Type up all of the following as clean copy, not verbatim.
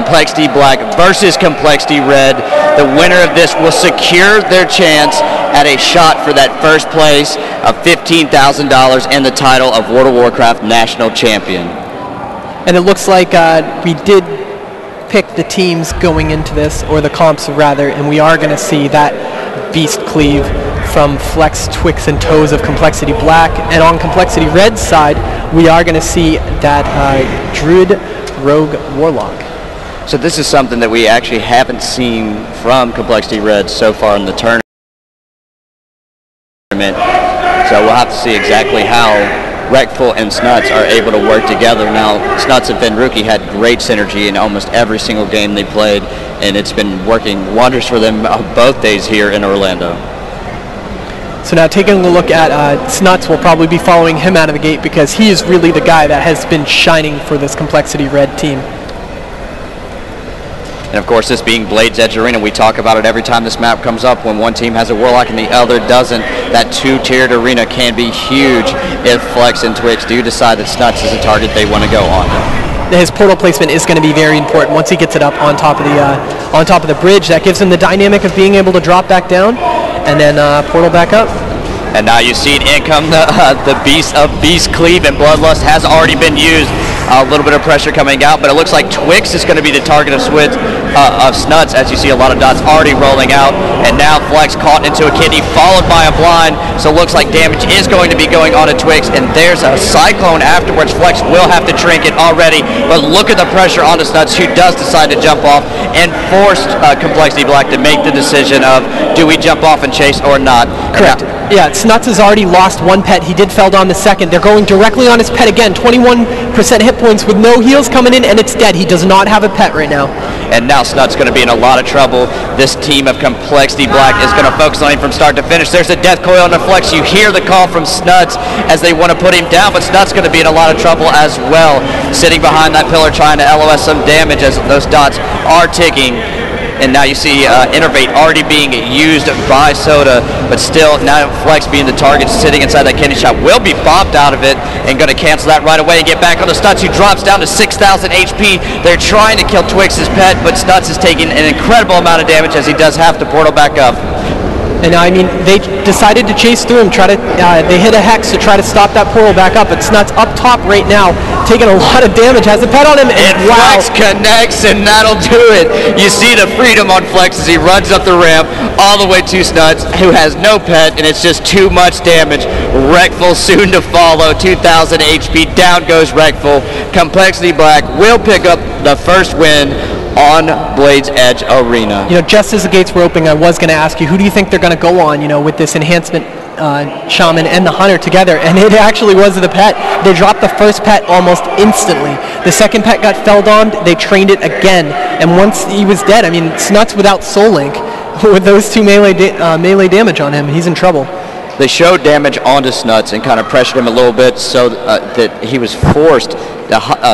coL.Black versus coL.Red. The winner of this will secure their chance at a shot for that first place of $15,000 and the title of World of Warcraft National Champion. And it looks like we did pick the teams going into this, or the comps rather, and we are going to see that beast cleave from Flex, Twix, and Toes of coL.Black, and on coL.Red's side, we are going to see that Druid, Rogue, Warlock. So this is something that we actually haven't seen from coL.Red so far in the tournament. So we'll have to see exactly how Wreckful and Snuts are able to work together. Now, Snuts and Fenruki had great synergy in almost every single game they played, and it's been working wonders for them both days here in Orlando. So now taking a look at Snuts, we'll probably be following him out of the gate because he is really the guy that has been shining for this coL.Red team. And of course, this being Blade's Edge Arena, we talk about it every time this map comes up. When one team has a Warlock and the other doesn't, that two-tiered arena can be huge if Flex and Twix do decide that Snuts is a target they want to go on. His portal placement is going to be very important once he gets it up on top of the bridge. That gives him the dynamic of being able to drop back down and then portal back up. And now you see in come the Beast of Beast Cleave, and Bloodlust has already been used. A little bit of pressure coming out, but it looks like Twix is going to be the target of Snuts, as you see a lot of dots already rolling out. And now Flex caught into a kidney, followed by a blind, so it looks like damage is going to be going on to Twix, and there's a Cyclone afterwards. Flex will have to trinket already, but look at the pressure onto Snuts, who does decide to jump off and forced coL.Black to make the decision of, do we jump off and chase or not? Correct. Yeah, Snuts has already lost one pet. He did fell down the second. They're going directly on his pet again. 21% hit points with no heals coming in, and it's dead. He does not have a pet right now. And now Snuts going to be in a lot of trouble. This team of coL.Black is going to focus on him from start to finish. There's a death coil on the Flex. You hear the call from Snuts as they want to put him down, but Snuts going to be in a lot of trouble as well, sitting behind that pillar trying to LOS some damage as those dots are ticking. And now you see Innervate already being used by Soda, but still now Flex being the target sitting inside that kidney shot will be bopped out of it and going to cancel that right away and get back on the Snuts, who drops down to 6,000 HP. They're trying to kill Twix's pet, but Snuts is taking an incredible amount of damage as he does have to portal back up. And I mean, they decided to chase through him, they hit a Hex to try to stop that portal back up, but Snuts up top right now, taking a lot of damage, has a pet on him, and wow. Flex connects, and that'll do it. You see the freedom on Flex as he runs up the ramp all the way to Snuts, who has no pet, and it's just too much damage. Wreckful soon to follow, 2,000 HP, down goes Wreckful. coL.Black will pick up the first win on Blade's Edge Arena. You know, just as the gates were opening, I was going to ask you, who do you think they're going to go on, you know, with this enhancement Shaman and the Hunter together? And it actually was the pet. They dropped the first pet almost instantly. The second pet got fell-domed, they trained it again, and once he was dead, I mean, Snuts without Soul Link, with those two melee damage on him, he's in trouble. They showed damage onto Snuts and kind of pressured him a little bit so that he was forced,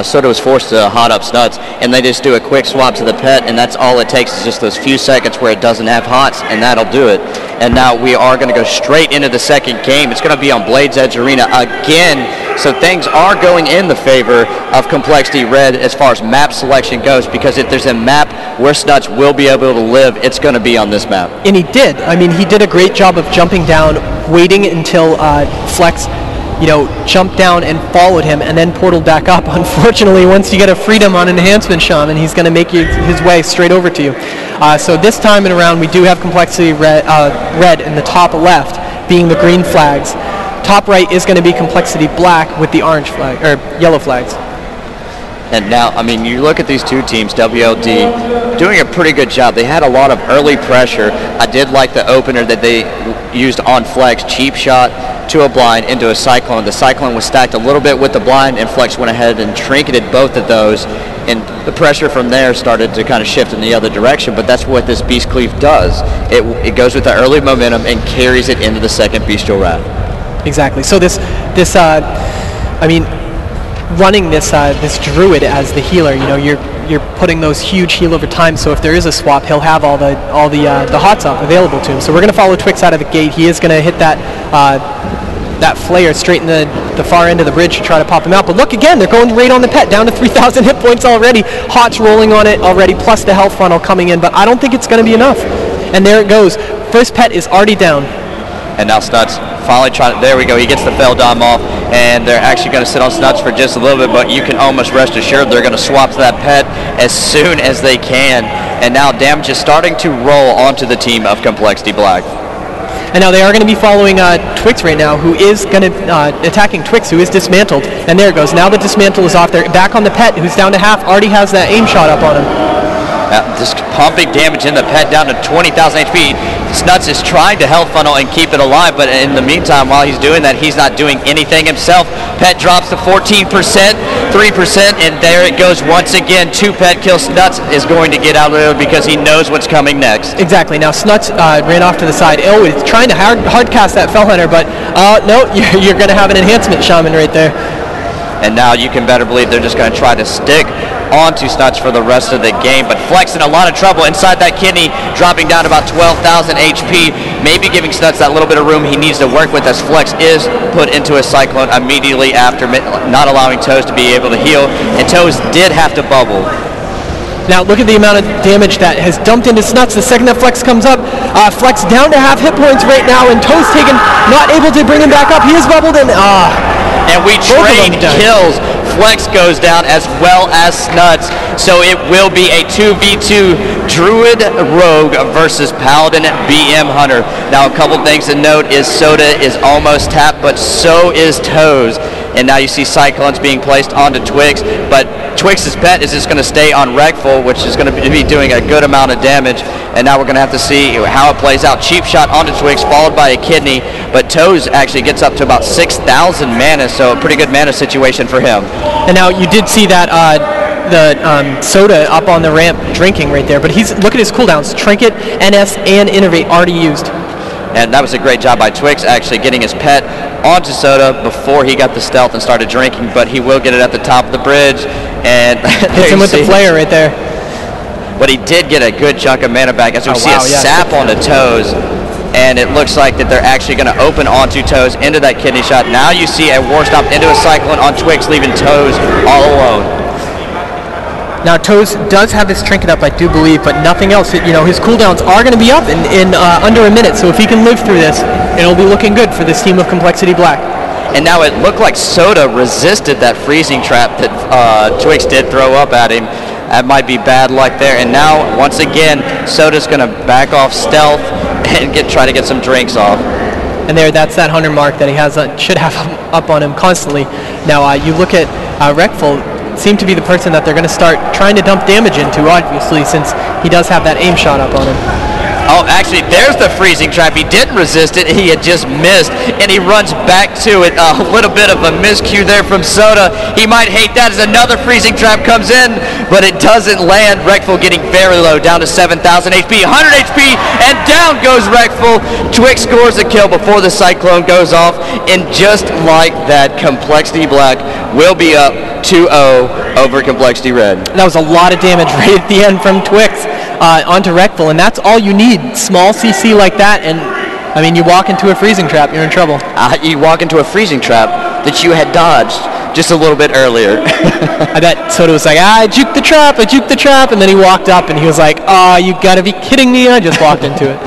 Soda was forced to hot up Snuts, and they just do a quick swap to the pet, and that's all it takes is just those few seconds where it doesn't have hots, and that'll do it. And now we are going to go straight into the second game. It's going to be on Blade's Edge Arena again, so things are going in the favor of coL.Red as far as map selection goes, because if there's a map where Snuts will be able to live, it's going to be on this map. And he did. I mean, he did a great job of jumping down, waiting until Flex, you know, jumped down and followed him, and then portaled back up. Unfortunately, once you get a freedom on Enhancement Shaman, he's going to make his way straight over to you. So this time around, we do have coL.Red in the top left, being the green flags. Top right is going to be coL.Black with the orange flag, or yellow flags. And now, I mean, you look at these two teams, WLD, doing a pretty good job. They had a lot of early pressure. I did like the opener that they used on Flex, cheap shot to a blind into a Cyclone. The Cyclone was stacked a little bit with the blind, and Flex went ahead and trinketed both of those. And the pressure from there started to kind of shift in the other direction, but that's what this Beast Cleave does. It goes with the early momentum and carries it into the second Bestial Wrath. Exactly. So I mean, running this Druid as the healer, you know, you're putting those huge heal over time. So if there is a swap, he'll have all the hots up available to him. So we're going to follow Twix out of the gate. He is going to hit that that flare straight in the far end of the bridge to try to pop him out. But look again, they're going right on the pet, down to 3,000 hit points already. Hot's rolling on it already, plus the health funnel coming in, but I don't think it's going to be enough. And there it goes. First pet is already down. And now Snuts finally trying. There we go. He gets the Fell Dom off, and they're actually going to sit on Snuts for just a little bit, but you can almost rest assured they're going to swap to that pet as soon as they can. And now damage is starting to roll onto the team of coL.Black. And now they are going to be following Twix right now, who is going to attacking Twix, who is dismantled. And there it goes. Now the dismantle is off. They're back on the pet, who's down to half. Already has that aim shot up on him. Just pumping damage in the pet down to 20,000 HP. Snuts is trying to health funnel and keep it alive, but in the meantime, while he's doing that, he's not doing anything himself. Pet drops to 14%, 3%, and there it goes once again. 2 pet kills. Snuts is going to get out of there because he knows what's coming next. Exactly. Now Snuts ran off to the side. Oh, he's trying to hard cast that Fell Hunter, but no, you're going to have an enhancement shaman right there. And now you can better believe they're just going to try to stick onto Snuts for the rest of the game. But Flex in a lot of trouble inside that kidney, dropping down to about 12,000 HP, maybe giving Snuts that little bit of room he needs to work with, as Flex is put into a cyclone immediately after, not allowing Toes to be able to heal. And Toes did have to bubble. Now look at the amount of damage that has dumped into Snuts the second that Flex comes up. Flex down to half hit points right now, and Toes taken, not able to bring him back up. He is bubbled, and and we trade kills. Flex goes down as well as Snuts. So it will be a 2v2 Druid Rogue versus Paladin BM Hunter. Now a couple things to note is Soda is almost tapped, but so is Toes. And now you see Cyclones being placed onto Twix, but Twix's pet is just going to stay on Regful, which is going to be doing a good amount of damage. And now we're going to have to see how it plays out. Cheap shot onto Twix, followed by a kidney, but Toes actually gets up to about 6,000 mana, so a pretty good mana situation for him. And now you did see that Soda up on the ramp drinking right there, but look at his cooldowns. Trinket, NS, and Innervate already used. And that was a great job by Twix, actually getting his pet onto Soda before he got the stealth and started drinking, but he will get it at the top of the bridge. And hits him with the flare right there. But he did get a good chunk of mana back, as we see a sap onto Toes. And it looks like that they're actually going to open onto Toes into that kidney shot. Now you see a War Stomp into a Cyclone on Twix, leaving Toes all alone. Now Toes does have his trinket up, I do believe, but nothing else. You know, his cooldowns are going to be up in under a minute, so if he can live through this, it'll be looking good for this team of coL.Black. And now it looked like Soda resisted that freezing trap that Twix did throw up at him. That might be bad luck there. And now, once again, Soda's going to back off stealth and try to get some drinks off. And that's that 100 mark that he has should have up on him constantly. Now you look at Regful. Seem to be the person that they're going to start trying to dump damage into, obviously, since he does have that aim shot up on him. Oh, actually, there's the freezing trap. He didn't resist it. He had just missed, and he runs back to it. A little bit of a miscue there from Soda. He might hate that as another freezing trap comes in, but it doesn't land. Regful getting very low, down to 7,000 HP, 100 HP, and down goes Regful. Twix scores a kill before the Cyclone goes off, and just like that, coL.Black will be up 2-0 over coL.Red. That was a lot of damage right at the end from Twix onto Regful, and that's all you need. Small CC like that, and I mean, you walk into a freezing trap, you're in trouble. You walk into a freezing trap that you had dodged just a little bit earlier. I bet Soda was like, I juked the trap, and then he walked up and he was like, oh, you gotta be kidding me, I just walked into it.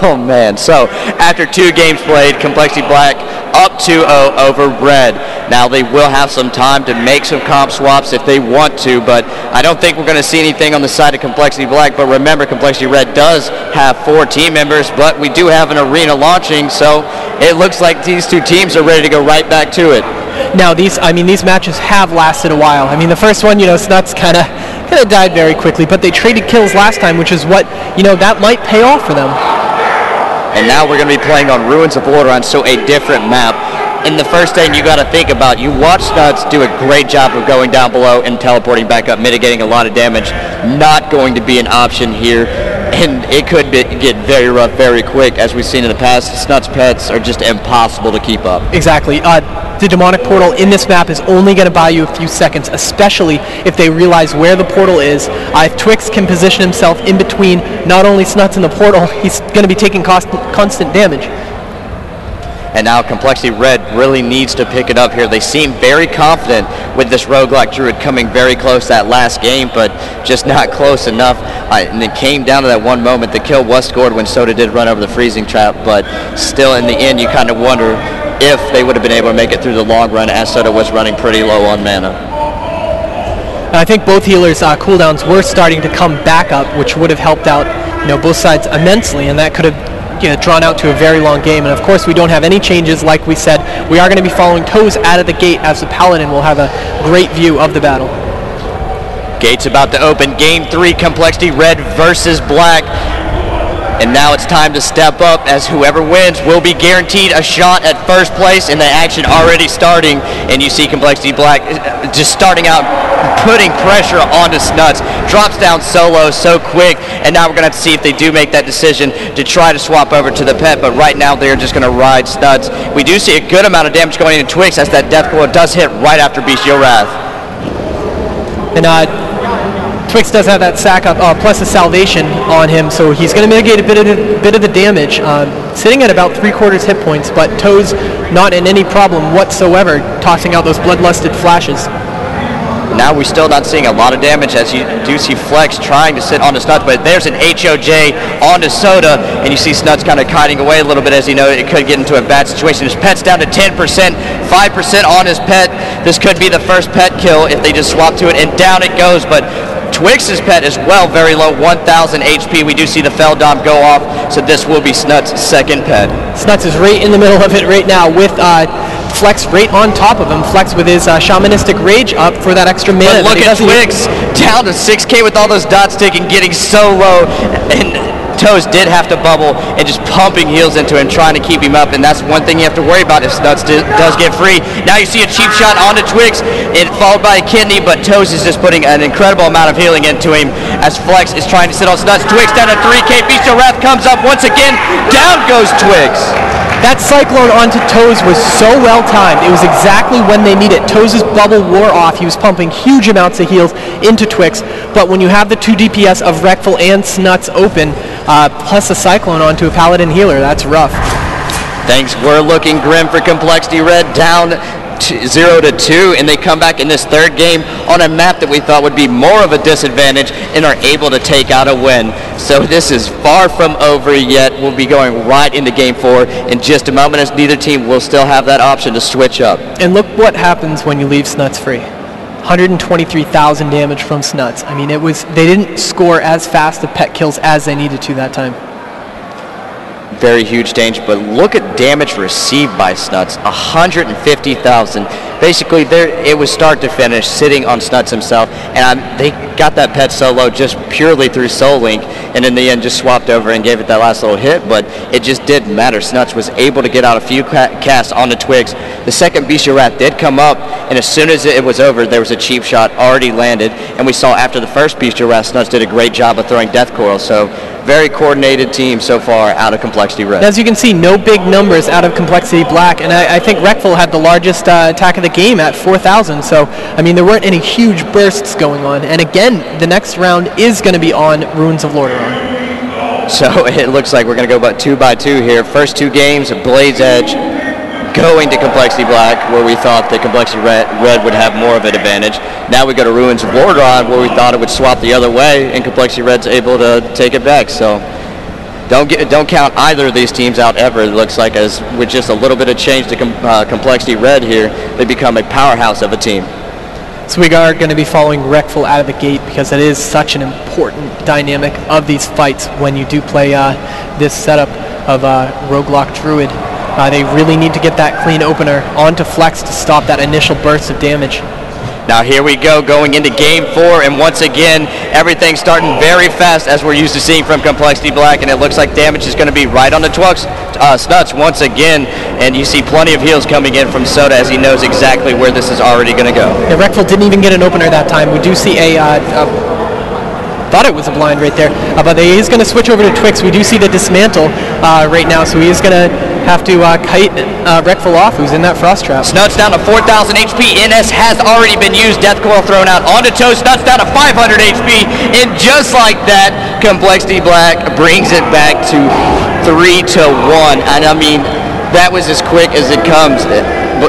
Oh man, so after 2 games played, coL.Black up 2-0 over Red. Now they will have some time to make some comp swaps if they want to, but I don't think we're going to see anything on the side of coL.Black. But remember, coL.Red does have 4 team members, but we do have an arena launching, so it looks like these 2 teams are ready to go right back to it. Now these matches have lasted a while. I mean, the first one, Snuts kind of died very quickly, but they traded kills last time, which is what, that might pay off for them. And now we're going to be playing on Ruins of Lordaeron, so a different map. And the first thing you got to think about, you watch Snuts do a great job of going down below and teleporting back up, mitigating a lot of damage. Not going to be an option here, and it could get very rough very quick. As we've seen in the past, Snuts pets are just impossible to keep up. Exactly. The demonic portal in this map is only going to buy you a few seconds, especially if they realize where the portal is. If Twix can position himself in between not only Snuts and the portal, he's going to be taking constant damage. And now coL.Black really needs to pick it up here. They seem very confident with this roguelike druid coming very close that last game, but just not close enough. And it came down to that one moment. The kill was scored when Soda did run over the freezing trap, but still in the end you kind of wonder if they would have been able to make it through the long run, as Soda was running pretty low on mana. I think both healers' cooldowns were starting to come back up, which would have helped out, both sides immensely, and that could have drawn out to a very long game. And of course, we don't have any changes, like we said. We are going to be following toes out of the gate, as the Paladin will have a great view of the battle. Gate's about to open. Game 3, coL.Red versus Black. And now it's time to step up, as whoever wins will be guaranteed a shot at first place, and the action already starting. And you see coL.Black just starting out, putting pressure onto Snuts, drops down solo so quick, and now we're going to have to see if they do make that decision to try to swap over to the pet, but right now they're just going to ride Snuts. We do see a good amount of damage going into Twix, as that death coil does hit right after Bestial Wrath. And Twix does have that sack up, plus a salvation on him, so he's going to mitigate a bit of the damage. Sitting at about 3/4 hit points, but Toes not in any problem whatsoever, tossing out those bloodlusted flashes. Now we're still not seeing a lot of damage, as you do see Flex trying to sit onto Snuts, but there's an HOJ onto Soda, and you see Snuts kind of kiting away a little bit, as you know it could get into a bad situation. His pet's down to 10%, 5% on his pet. This could be the first pet kill if they just swap to it, and down it goes, but Twix's pet is very low, 1,000 HP. We do see the Fell Dom go off, so this will be Snuts' second pet. Snuts is right in the middle of it right now with Flex right on top of him. Flex with his Shamanistic Rage up for that extra mana. But look at Twix, down to 6K with all those dots ticking, getting so low, and Toes did have to bubble and just pumping heals into him, trying to keep him up, and that's one thing you have to worry about if Snuts does get free. Now you see a cheap shot onto Twix, it followed by a kidney, but Toes is just putting an incredible amount of healing into him as Flex is trying to sit on Snuts. Twix down to 3K, Bestial Wrath comes up once again, down goes Twix. That Cyclone onto Toes was so well timed. It was exactly when they need it. Toes' bubble wore off. He was pumping huge amounts of heals into Twix, but when you have the 2 DPS of Wreckful and Snuts open, plus a Cyclone onto a Paladin healer, that's rough. Things were looking grim for coL.Red, down 0-2, and they come back in this third game on a map that we thought would be more of a disadvantage and are able to take out a win. So this is far from over yet. We'll be going right into game 4 in just a moment, as neither team will still have that option to switch up. And look what happens when you leave Snuts free. 123,000 damage from Snuts. I mean, they didn't score as fast the pet kills as they needed to that time. Very huge danger, but look at damage received by Snuts, 150,000. Basically, it was start to finish, sitting on Snuts himself, and they got that pet solo just purely through Soul Link, and in the end just swapped over and gave it that last little hit, but it just didn't matter. Snuts was able to get out a few casts on the Twix. The second Bestial Wrath did come up, and as soon as it was over, there was a cheap shot already landed, and we saw after the first Bestial Wrath, Snuts did a great job of throwing Death Coil, so very coordinated team so far out of coL.Red. As you can see, no big numbers out of coL.Black, and I think Wreckful had the largest attack of the game at 4,000, so I mean there weren't any huge bursts going on, and again the next round is going to be on Ruins of Lordaeron. So it looks like we're going to go about 2x2 here. First 2 games of Blade's Edge going to coL.Black, where we thought that coL.Red would have more of an advantage. Now we go to Ruins of Lordaeron, where we thought it would swap the other way, and coL.Red's able to take it back. So don't count either of these teams out ever. It looks like, as with just a little bit of change to coL.Red here, they become a powerhouse of a team. So we are going to be following Wreckful out of the gate, because that is such an important dynamic of these fights when you do play this setup of Roguelike Druid. They really need to get that clean opener onto Flex to stop that initial burst of damage. Now here we go, going into game 4, and once again, everything's starting very fast, as we're used to seeing from coL.Black, and it looks like damage is going to be right on the Snuts once again, and you see plenty of heals coming in from Soda, as he knows exactly where this is already going to go. Yeah, Wreckful didn't even get an opener that time. We do see thought it was a blind right there, but he is going to switch over to Twix. We do see the dismantle right now, so he is going to have to kite Wreckful off, who's in that frost trap. Snuts down to 4,000 HP. NS has already been used. Death Coil thrown out onto Toes. Snuts down to 500 HP, and just like that, coL.Black brings it back to 3-1. And I mean, that was as quick as it comes.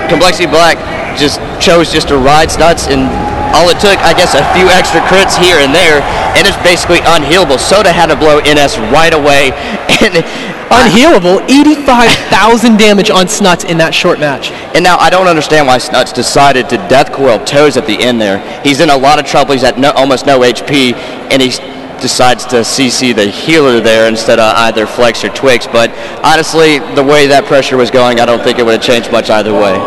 Complexity Black just chose to ride Snuts, and all it took, I guess, a few extra crits here and there, and it's basically unhealable. Soda had to blow NS right away, and unhealable, 85,000 damage on Snuts in that short match. And now I don't understand why Snuts decided to death coil Toes at the end there. He's in a lot of trouble. He's at almost no HP, and he decides to CC the healer there instead of either Flex or Twix. But honestly, the way that pressure was going, I don't think it would have changed much either way.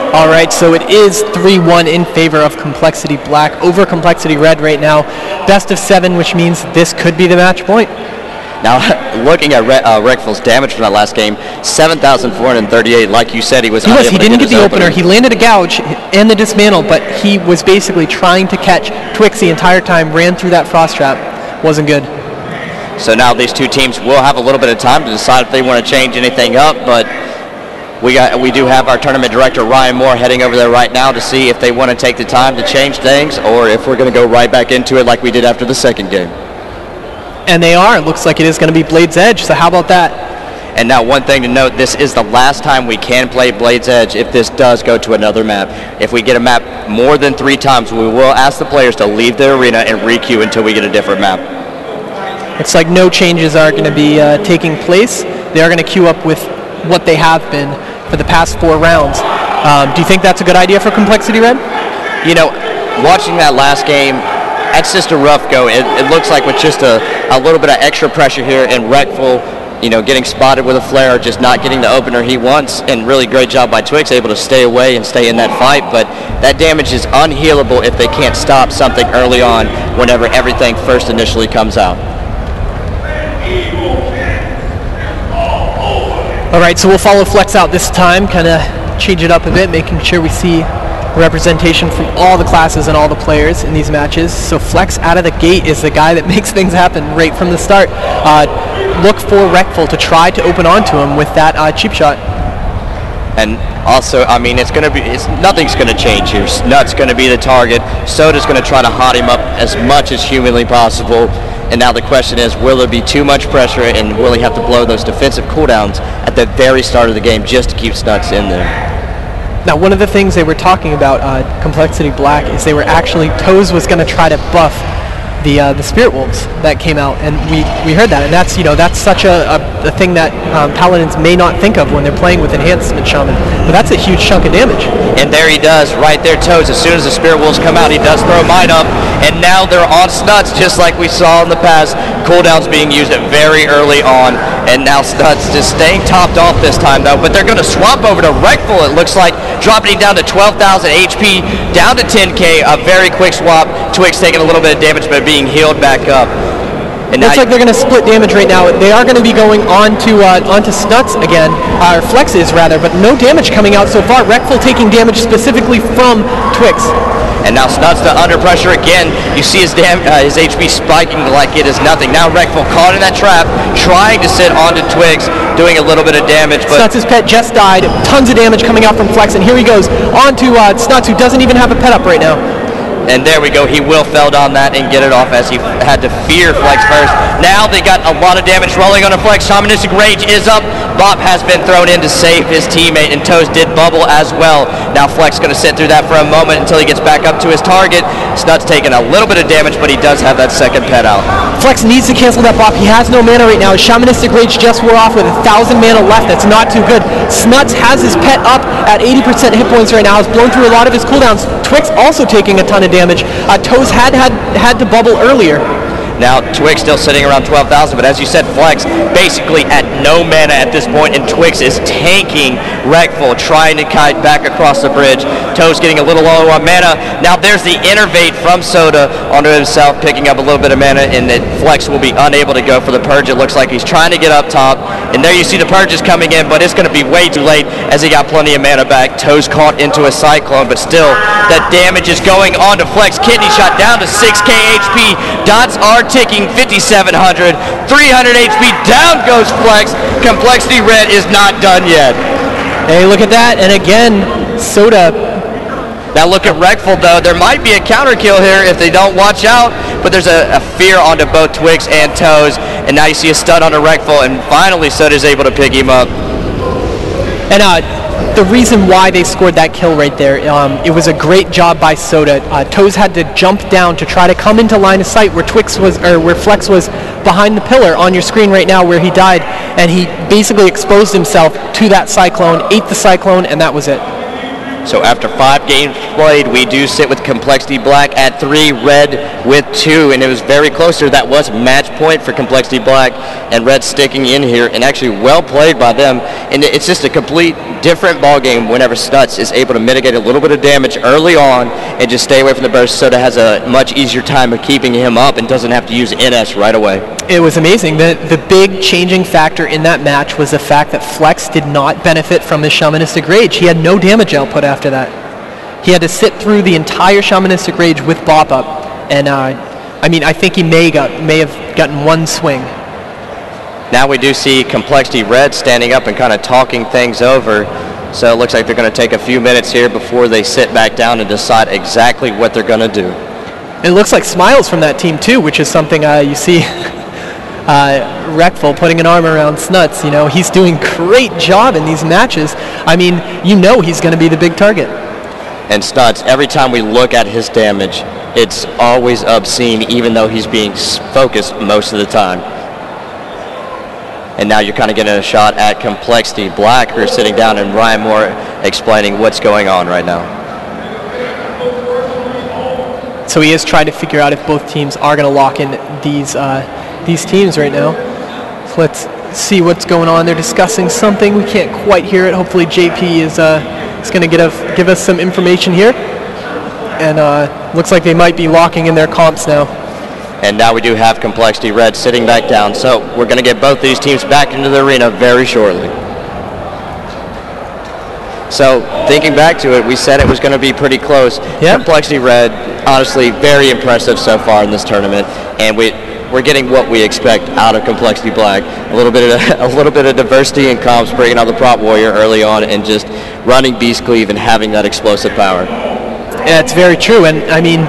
All right, so it is 3-1 in favor of Complexity Black over Complexity Red right now. Best of 7, which means this could be the match point. Now, looking at Rekful's damage from that last game, 7,438. Like you said, he didn't get the opener. He landed a gouge and the dismantle, but he was basically trying to catch Twix the entire time, ran through that frost trap. Wasn't good. So now these two teams will have a little bit of time to decide if they want to change anything up, but we do have our tournament director, Ryan Moore, heading over there right now to see if they want to take the time to change things or if we're going to go right back into it like we did after the second game. And they are. It looks like it is going to be Blade's Edge, so how about that? And now one thing to note, this is the last time we can play Blade's Edge if this does go to another map. If we get a map more than 3 times, we will ask the players to leave the arena and re-queue until we get a different map. Looks like no changes are going to be taking place. They are going to queue up with what they have been for the past 4 rounds. Do you think that's a good idea for Complexity Red? You know, watching that last game, that's just a rough go. It looks like with just a little bit of extra pressure here, and Rekful, you know, getting spotted with a flare, just not getting the opener he wants, and really great job by Twix, able to stay away and stay in that fight. But that damage is unhealable if they can't stop something early on whenever everything first initially comes out. All right, so we'll follow Flex out this time, kind of change it up a bit, making sure we see representation from all the classes and all the players in these matches. So Flex out of the gate is the guy that makes things happen right from the start. Look for Rekful to try to open onto him with that cheap shot. And also, I mean, nothing's going to change here. Snut's going to be the target. Soda's going to try to hot him up as much as humanly possible. And now the question is, will there be too much pressure, and will he have to blow those defensive cooldowns at the very start of the game just to keep Snuts in there? Now, one of the things they were talking about, Complexity Black, is they were actually, Toes was going to try to buff the Spirit Wolves that came out, and we heard that, and that's, you know, that's such a thing that Paladins may not think of when they're playing with Enhancement Shaman, but that's a huge chunk of damage. And there he does, right there, Toes. As soon as the Spirit Wolves come out, he does throw mine up, and now they're on Snuts, just like we saw in the past. Cooldowns being used very early on, and now Snuts just staying topped off this time, though, but they're going to swap over to Rekful, it looks like, dropping him down to 12,000 HP, down to 10k, a very quick swap. Twix taking a little bit of damage, but being healed back up. And looks like they're going to split damage right now. They are going to be going onto Snuts again, or Flexes rather, but no damage coming out so far. Rekful taking damage specifically from Twix. And now Snuts under pressure again. You see his HP spiking like it is nothing. Now Rekful caught in that trap, trying to sit onto Twix, doing a little bit of damage. But Snuts' pet just died. Tons of damage coming out from Flex, and here he goes onto Snuts, who doesn't even have a pet up right now. And there we go, he will fell down that and get it off as he had to fear Flex first. Now they got a lot of damage rolling on a Flex. Shamanistic Rage is up. Bop has been thrown in to save his teammate, and Toes did bubble as well. Now Flex going to sit through that for a moment until he gets back up to his target. Snuts taking a little bit of damage, but he does have that second pet out. Flex needs to cancel that Bop. He has no mana right now. His Shamanistic Rage just wore off with 1,000 mana left. That's not too good. Snuts has his pet up at 80% hit points right now. Has blown through a lot of his cooldowns. Twix also taking a ton of damage. Toes had to bubble earlier. Now Twix still sitting around 12,000, but as you said, Flex basically at no mana at this point, and Twix is tanking Rekful, trying to kite back across the bridge. Toes getting a little low on mana. Now there's the Innervate from Soda onto himself, picking up a little bit of mana, and that Flex will be unable to go for the Purge. It looks like he's trying to get up top, and there you see the Purge is coming in, but it's going to be way too late as he got plenty of mana back. Toes caught into a Cyclone, but still, that damage is going on to Flex. Kidney shot down to 6k HP. Dots are ticking, 5,700, 300 HP, down goes Flex. Complexity Red is not done yet. Hey, look at that, and again, Soda. Now look at Rekful though, there might be a counter kill here if they don't watch out, but there's a fear onto both Twix and Toes, and now you see a stun onto Rekful, and finally Soda's able to pick him up. And the reason why they scored that kill right there, it was a great job by Soda. Toes had to jump down to try to come into line of sight where where Flex was behind the pillar on your screen right now where he died, and he basically exposed himself to that Cyclone, ate the Cyclone, and that was it. So after 5 games played, we do sit with Complexity Black at 3, Red with 2, and it was very close there. That was match point for Complexity Black, and Red sticking in here, and actually well played by them. And it's just a complete different ball game whenever Snuts is able to mitigate a little bit of damage early on and just stay away from the burst. Soda has a much easier time of keeping him up and doesn't have to use NS right away. It was amazing. The big changing factor in that match was the fact that Flex did not benefit from his Shamanistic Rage. He had no damage output after that. He had to sit through the entire Shamanistic Rage with Bop Up, and I mean, I think he may have gotten 1 swing. Now we do see Complexity Red standing up and kind of talking things over. So it looks like they're going to take a few minutes here before they sit back down and decide exactly what they're going to do. It looks like Smiles from that team too, which is something you see Wreckful putting an arm around Snuts. You know, he's doing great job in these matches. I mean, you know he's going to be the big target. And Snuts, every time we look at his damage, it's always obscene, even though he's being focused most of the time. And now you're kind of getting a shot at Complexity Black, who are sitting down, and Ryan Moore explaining what's going on right now. So he is trying to figure out if both teams are going to lock in these teams right now. So let's see what's going on. They're discussing something. We can't quite hear it. Hopefully JP is going to give us some information here. And looks like they might be locking in their comps now. And now we do have Complexity Red sitting back down. So we're going to get both these teams back into the arena very shortly. So thinking back to it, we said it was going to be pretty close. Yep. Complexity Red, honestly, very impressive so far in this tournament. And we're getting what we expect out of Complexity Black. A little bit of diversity in comps, bringing out the Prop Warrior early on, and just running Beast Cleave and having that explosive power. Yeah, it's very true. And I mean,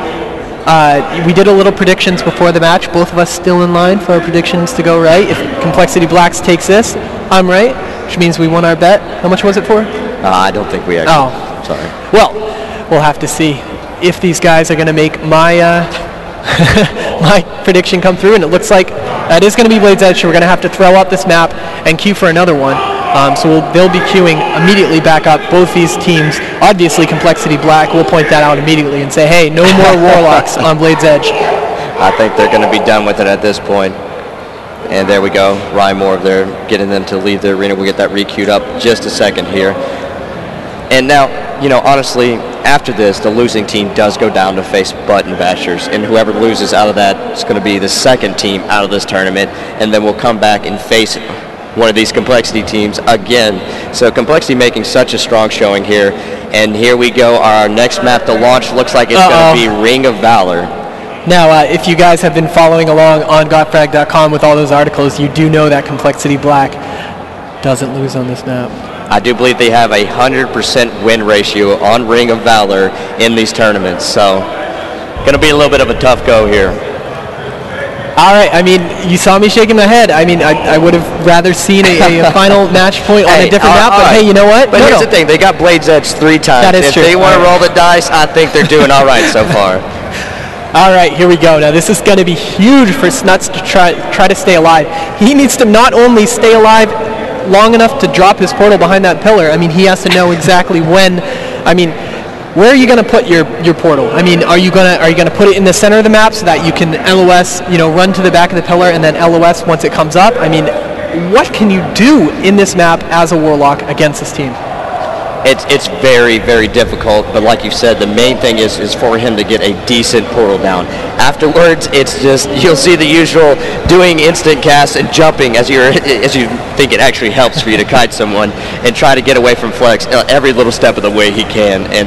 we did a little predictions before the match. Both of us still in line for our predictions to go right. If Complexity Blacks takes this, I'm right, which means we won our bet. How much was it for? I don't think we actually. Oh, sorry. Well, we'll have to see if these guys are going to make my my prediction come through, and it looks like it is going to be Blade's Edge, so we're going to have to throw up this map and queue for another one. So they'll be queuing immediately back up, both these teams. Obviously, Complexity Black, we'll point that out immediately and say, hey, no more Warlocks on Blade's Edge. I think they're going to be done with it at this point. And there we go, Ryan Moore there, getting them to leave the arena. We'll get that re-queued up just a second here. And now, you know, honestly, after this, the losing team does go down to face Button Bashers, and whoever loses out of that is going to be the second team out of this tournament, and then we'll come back and face one of these Complexity teams again. So Complexity making such a strong showing here, and here we go. Our next map to launch looks like it's going to be Ring of Valor. Now, if you guys have been following along on gotfrag.com with all those articles, you do know that Complexity Black doesn't lose on this map. I do believe they have a 100% win ratio on Ring of Valor in these tournaments, so going to be a little bit of a tough go here. All right, I mean, you saw me shaking my head. I mean, I would have rather seen a final match point on a different map, but hey, you know what? But here's the thing, they got Blade's Edge 3 times. That is if true. They want to roll the dice, I think they're doing all right so far. All right, here we go. Now, this is going to be huge for Snuts to try to stay alive. He needs to not only stay alive long enough to drop his portal behind that pillar. I mean, he has to know exactly when. I mean, where are you going to put your portal? I mean, are you gonna put it in the center of the map so that you can LOS, you know, run to the back of the pillar and then LOS once it comes up? I mean, what can you do in this map as a Warlock against this team? It's very, very difficult, but like you said, the main thing is for him to get a decent portal down. Afterwards, it's just, you'll see the usual doing instant casts and jumping as you think it actually helps for you to kite someone and try to get away from Flex every little step of the way he can. And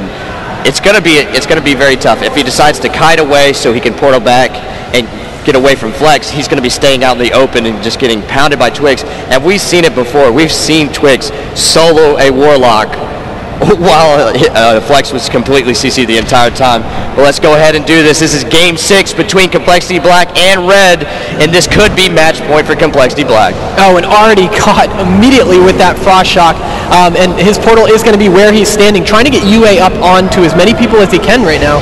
it's gonna be very tough. If he decides to kite away so he can portal back and get away from Flex, he's going to be staying out in the open and just getting pounded by Twigs. And we've seen it before. We've seen Twigs solo a Warlock while Flex was completely CC the entire time. Well, let's go ahead and do this. This is game 6 between Complexity Black and Red, and this could be match point for Complexity Black. Oh, and already caught immediately with that Frost Shock, and his portal is going to be where he's standing, trying to get UA up onto as many people as he can right now.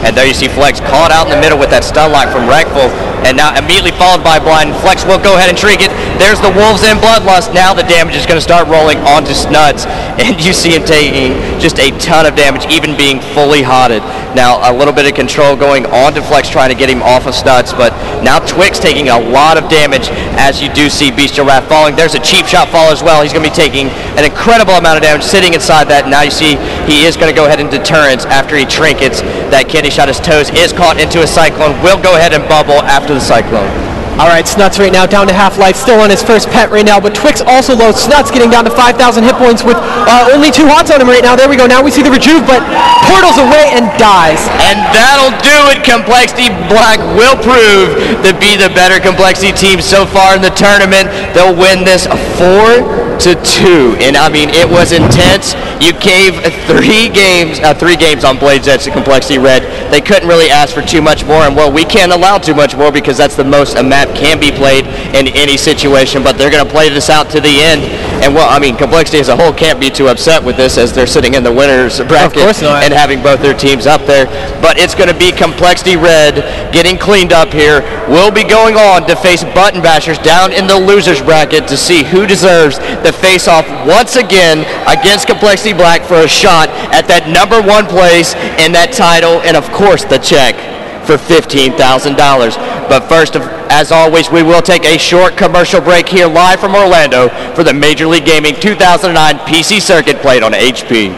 And there you see Flex caught out in the middle with that stun lock from Wreckful, and now immediately followed by Blind. Flex will go ahead and trinket. There's the Wolves and Bloodlust. Now the damage is going to start rolling onto Snuts, and you see him taking just a ton of damage, even being fully hotted. Now a little bit of control going on to Flex, trying to get him off of Snuts, but now Twix taking a lot of damage as you do see Bestial Wrath falling. There's a cheap shot fall as well. He's going to be taking an incredible amount of damage sitting inside that. Now you see he is going to go ahead and deterrence after he trinkets that kidney shot. His toes is caught into a Cyclone, will go ahead and bubble after the Cyclone. All right, Snuts right now down to half life, still on his first pet right now, but Twix also low. Snuts getting down to 5,000 hit points with only 2 hots on him right now. There we go. Now we see the rejuve, but portals away and dies. And that'll do it. Complexity Black will prove to be the better Complexity team so far in the tournament. They'll win this 4-2, and I mean, it was intense. You gave 3 games on Blade's Edge to Complexity Red. They couldn't really ask for too much more, and well, we can't allow too much more because that's the most a map can be played in any situation, but they're going to play this out to the end. And well, I mean, Complexity as a whole can't be too upset with this as they're sitting in the winners bracket and having both their teams up there. But it's going to be Complexity Red getting cleaned up here. We'll be going on to face Button Bashers down in the losers bracket to see who deserves the face-off once again against Complexity Black for a shot at that #1 place in that title, and of course the check for $15,000. But first, as always, we will take a short commercial break here live from Orlando for the Major League Gaming 2009 PC Circuit played on HP.